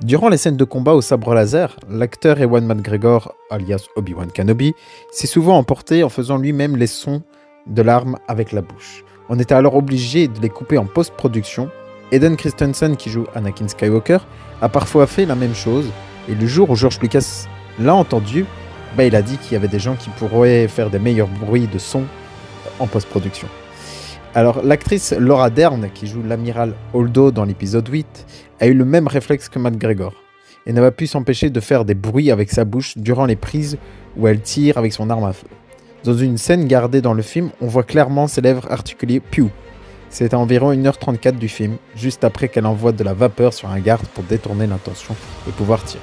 Durant les scènes de combat au sabre laser, l'acteur Ewan McGregor, alias Obi-Wan Kenobi, s'est souvent emporté en faisant lui-même les sons de l'arme avec la bouche. On était alors obligé de les couper en post-production. Hayden Christensen, qui joue Anakin Skywalker, a parfois fait la même chose, et le jour où George Lucas l'a entendu, il a dit qu'il y avait des gens qui pourraient faire des meilleurs bruits de son en post-production. Alors, l'actrice Laura Dern, qui joue l'amiral Holdo dans l'épisode 8, a eu le même réflexe que McGregor et n'a pas pu s'empêcher de faire des bruits avec sa bouche durant les prises où elle tire avec son arme à feu. Dans une scène gardée dans le film, on voit clairement ses lèvres articuler Pew. C'est à environ 1h34 du film, juste après qu'elle envoie de la vapeur sur un garde pour détourner l'intention et pouvoir tirer.